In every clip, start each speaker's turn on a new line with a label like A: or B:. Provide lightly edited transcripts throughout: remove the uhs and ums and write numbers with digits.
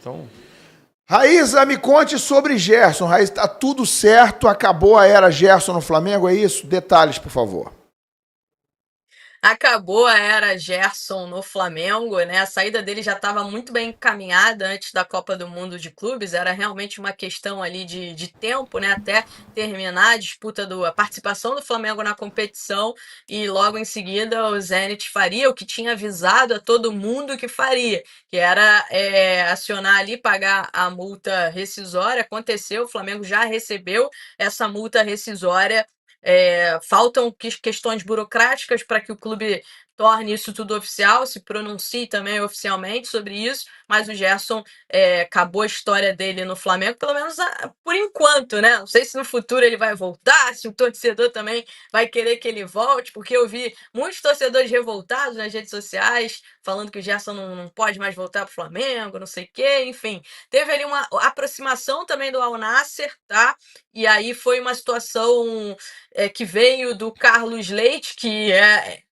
A: Então,
B: Raíza, me conte sobre Gerson. Raíza, tá tudo certo? Acabou a era Gerson no Flamengo, é isso? Detalhes, por favor.
C: Acabou a era Gerson no Flamengo, né? A saída dele já estava muito bem encaminhada antes da Copa do Mundo de Clubes, era realmente uma questão ali de tempo, né? Até terminar a disputa a participação do Flamengo na competição e logo em seguida o Zenit faria o que tinha avisado a todo mundo que faria, que era acionar ali, pagar a multa rescisória. Aconteceu, o Flamengo já recebeu essa multa rescisória. Faltam questões burocráticas para que o clube torne isso tudo oficial, se pronuncie também oficialmente sobre isso, mas o Gerson acabou a história dele no Flamengo, pelo menos por enquanto, né? Não sei se no futuro ele vai voltar, se o torcedor também vai querer que ele volte, porque eu vi muitos torcedores revoltados nas redes sociais, falando que o Gerson não pode mais voltar para o Flamengo, não sei o quê, enfim. Teve ali uma aproximação também do Al Nassr, tá? E aí foi uma situação que veio do Carlos Leite, que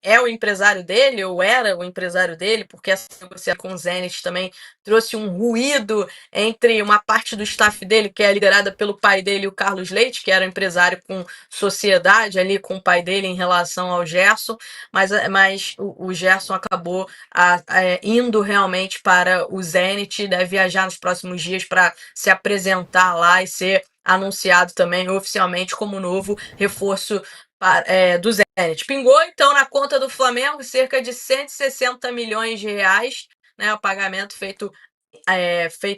C: é o empresário dele, ou era o empresário dele, porque essa negociação com o Zenit também trouxe um ruído entre uma parte do staff dele, que é liderada pelo pai dele, o Carlos Leite, que era um empresário com sociedade ali com o pai dele em relação ao Gerson, mas o Gerson acabou indo realmente para o Zenit, deve viajar nos próximos dias para se apresentar lá e ser anunciado também oficialmente como novo reforço do Zenit. Pingou, então, na conta do Flamengo cerca de 160 milhões de reais, né, o pagamento feito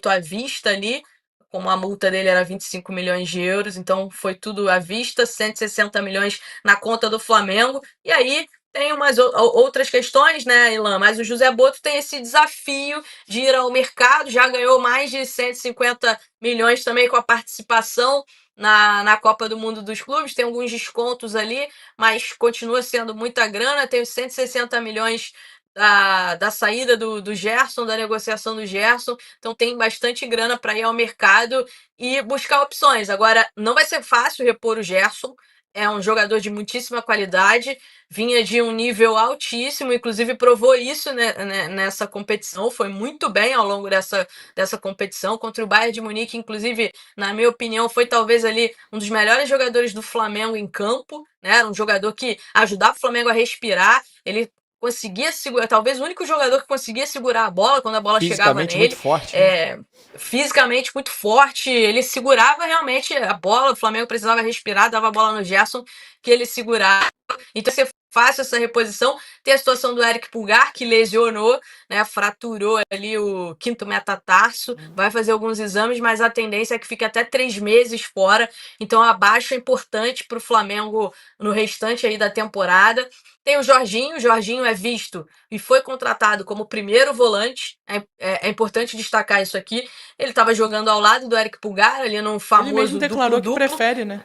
C: à vista ali, como a multa dele era 25 milhões de euros, então foi tudo à vista, 160 milhões na conta do Flamengo. E aí tem umas outras questões, né, Ilan? Mas o José Boto tem esse desafio de ir ao mercado, já ganhou mais de 150 milhões também com a participação na Copa do Mundo dos Clubes, tem alguns descontos ali, mas continua sendo muita grana, tem os 160 milhões da saída do Gerson, da negociação do Gerson, então tem bastante grana para ir ao mercado e buscar opções. Agora, não vai ser fácil repor o Gerson, é um jogador de muitíssima qualidade, vinha de um nível altíssimo, inclusive provou isso, né, nessa competição, foi muito bem ao longo dessa competição, contra o Bayern de Munique, inclusive, na minha opinião, foi talvez ali um dos melhores jogadores do Flamengo em campo, né, era um jogador que ajudava o Flamengo a respirar, ele conseguia segurar, talvez o único jogador que conseguia segurar a bola quando a bola chegava
A: fisicamente muito
C: nele,
A: forte, né?
C: fisicamente muito forte, ele segurava realmente a bola, o Flamengo precisava respirar, dava a bola no Gerson, que ele segurava. Então, se fácil essa reposição. Tem a situação do Eric Pulgar, que lesionou, né, fraturou ali o quinto metatarso, vai fazer alguns exames, mas a tendência é que fique até 3 meses fora. Então, a baixa é importante para o Flamengo no restante aí da temporada. Tem o Jorginho é visto e foi contratado como primeiro volante, é importante destacar isso aqui. Ele estava jogando ao lado do Eric Pulgar, ali no
A: Ele mesmo
C: famoso
A: declarou que
C: duplo-duplo.
A: prefere, né?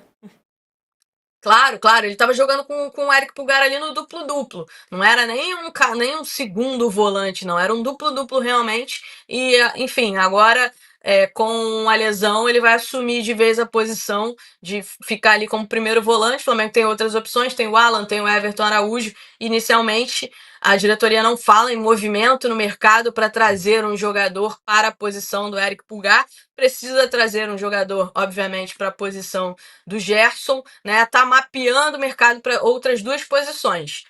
C: Claro, claro, ele estava jogando com o Eric Pulgar ali no duplo-duplo. Não era nem um segundo volante, não. Era um duplo-duplo realmente. E, enfim, agora com a lesão ele vai assumir de vez a posição de ficar ali como primeiro volante. O Flamengo tem outras opções, tem o Alan, tem o Everton Araújo. Inicialmente, a diretoria não fala em movimento no mercado para trazer um jogador para a posição do Eric Pulgar. Precisa trazer um jogador, obviamente, para a posição do Gerson, né? Tá mapeando o mercado para outras duas posições.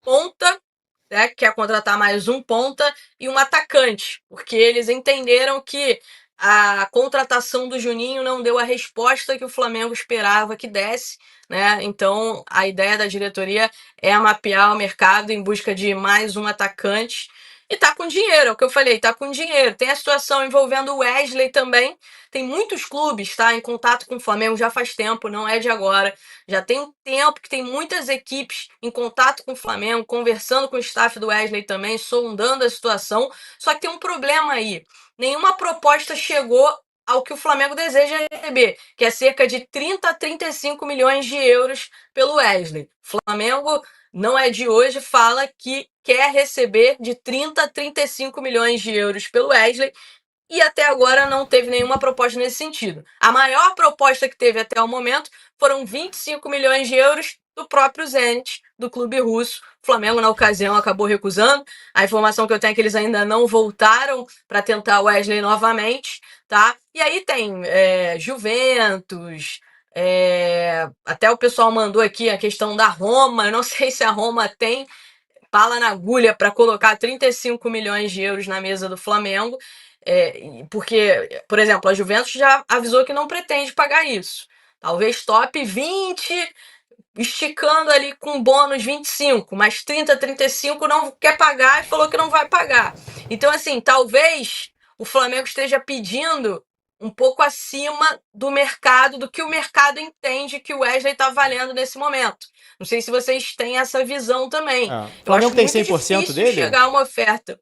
C: Ponta, né, quer contratar mais um ponta e um atacante, porque eles entenderam que a contratação do Juninho não deu a resposta que o Flamengo esperava que desse, né? Então a ideia da diretoria é mapear o mercado em busca de mais um atacante. E tá com dinheiro, é o que eu falei, tá com dinheiro. Tem a situação envolvendo o Wesley também. Tem muitos clubes, tá, em contato com o Flamengo já faz tempo, não é de agora. Já tem um tempo que tem muitas equipes em contato com o Flamengo, conversando com o staff do Wesley também, sondando a situação. Só que tem um problema aí. Nenhuma proposta chegou ao que o Flamengo deseja receber, que é cerca de 30 a 35 milhões de euros pelo Wesley. O Flamengo, não é de hoje, fala que quer receber de 30 a 35 milhões de euros pelo Wesley e até agora não teve nenhuma proposta nesse sentido. A maior proposta que teve até o momento foram 25 milhões de euros do próprio Zenit do clube russo. O Flamengo, na ocasião, acabou recusando. A informação que eu tenho é que eles ainda não voltaram para tentar o Wesley novamente, tá? E aí tem Juventus, até o pessoal mandou aqui a questão da Roma. Eu não sei se a Roma tem bala na agulha para colocar 35 milhões de euros na mesa do Flamengo, porque, por exemplo, a Juventus já avisou que não pretende pagar isso. Talvez top 20, esticando ali com bônus 25, mas 30, 35 não quer pagar e falou que não vai pagar. Então, assim, talvez o Flamengo esteja pedindo um pouco acima do mercado, do que o mercado entende que o Wesley está valendo nesse momento. Não sei se vocês têm essa visão também.
A: O Flamengo tem 100%
C: difícil
A: dele?
C: chegar a uma oferta.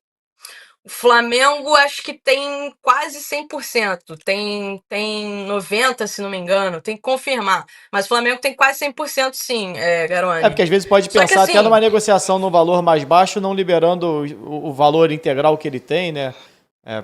C: O Flamengo acho que tem quase 100%. Tem 90%, se não me engano. Tem que confirmar. Mas o Flamengo tem quase 100% sim, Garone.
A: Porque às vezes pode pensar até numa negociação no valor mais baixo, não liberando o valor integral que ele tem, né?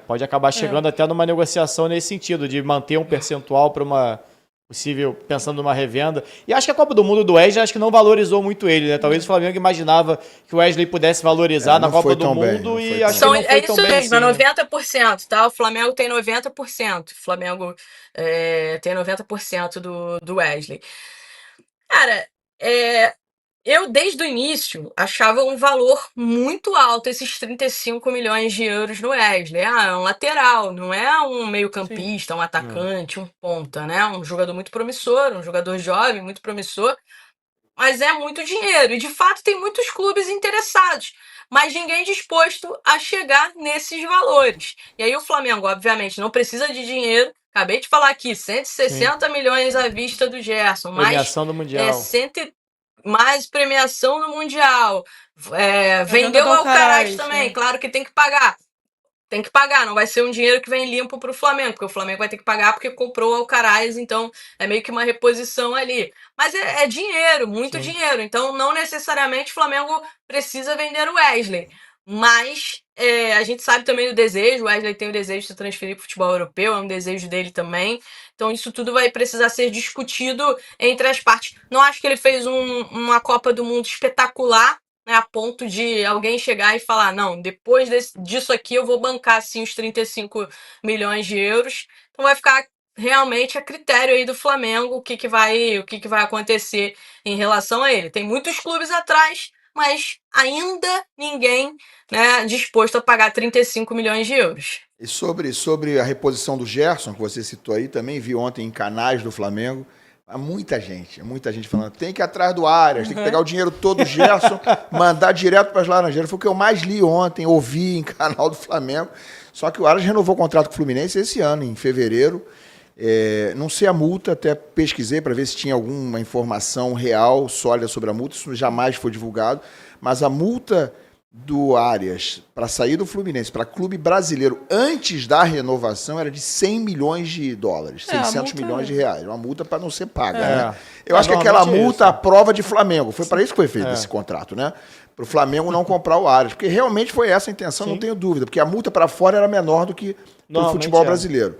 A: Pode acabar chegando até numa negociação nesse sentido, de manter um percentual para uma possível, pensando numa revenda. E acho que a Copa do Mundo do Wesley, acho que não valorizou muito ele, né? Talvez o Flamengo imaginava que o Wesley pudesse valorizar na Copa do Mundo e acho que não foi tão bem. É isso mesmo,
C: assim, 90%, tá? O Flamengo tem 90%. O Flamengo tem 90% do Wesley. Cara, eu, desde o início, achava um valor muito alto esses 35 milhões de euros no Wesley. É um lateral, não é um meio-campista, um atacante, um ponta, né? Um jogador muito promissor, um jogador jovem, muito promissor. Mas é muito dinheiro. E, de fato, tem muitos clubes interessados, mas ninguém disposto a chegar nesses valores. E aí o Flamengo, obviamente, não precisa de dinheiro. Acabei de falar aqui, 160 milhões à vista do Gerson.
A: Premiação do Mundial.
C: Mais premiação no Mundial. Vendeu o Alcaraz também, né? Claro que tem que pagar. Tem que pagar, não vai ser um dinheiro que vem limpo para o Flamengo, porque o Flamengo vai ter que pagar porque comprou o Alcaraz, então é meio que uma reposição ali. Mas é dinheiro, muito dinheiro, então não necessariamente o Flamengo precisa vender o Wesley. Mas a gente sabe também do desejo, o Wesley tem o desejo de se transferir para o futebol europeu, é um desejo dele também. Então isso tudo vai precisar ser discutido entre as partes. Não acho que ele fez uma Copa do Mundo espetacular, né, a ponto de alguém chegar e falar, não, depois disso aqui eu vou bancar assim os 35 milhões de euros. Então vai ficar realmente a critério aí do Flamengo o que vai acontecer em relação a ele. Tem muitos clubes atrás, mas ainda ninguém, né, disposto a pagar 35 milhões de euros.
B: E sobre a reposição do Gerson, que você citou aí, também vi ontem em canais do Flamengo, há muita gente falando, tem que ir atrás do Arias, tem que pegar o dinheiro todo do Gerson, mandar direto para as Laranjeiras. Foi o que eu mais li ontem, ouvi em canal do Flamengo. Só que o Arias renovou o contrato com o Fluminense esse ano, em fevereiro. Não sei a multa, até pesquisei para ver se tinha alguma informação real, sólida sobre a multa, isso jamais foi divulgado, mas a multa do Arias para sair do Fluminense para clube brasileiro antes da renovação era de 100 milhões de dólares, 600 milhões de reais, uma multa para não ser paga, né? Eu acho que aquela multa a prova de Flamengo, foi para isso que foi feito esse contrato, né? Para o Flamengo não comprar o Arias, porque realmente foi essa a intenção, não tenho dúvida, porque a multa para fora era menor do que no futebol brasileiro.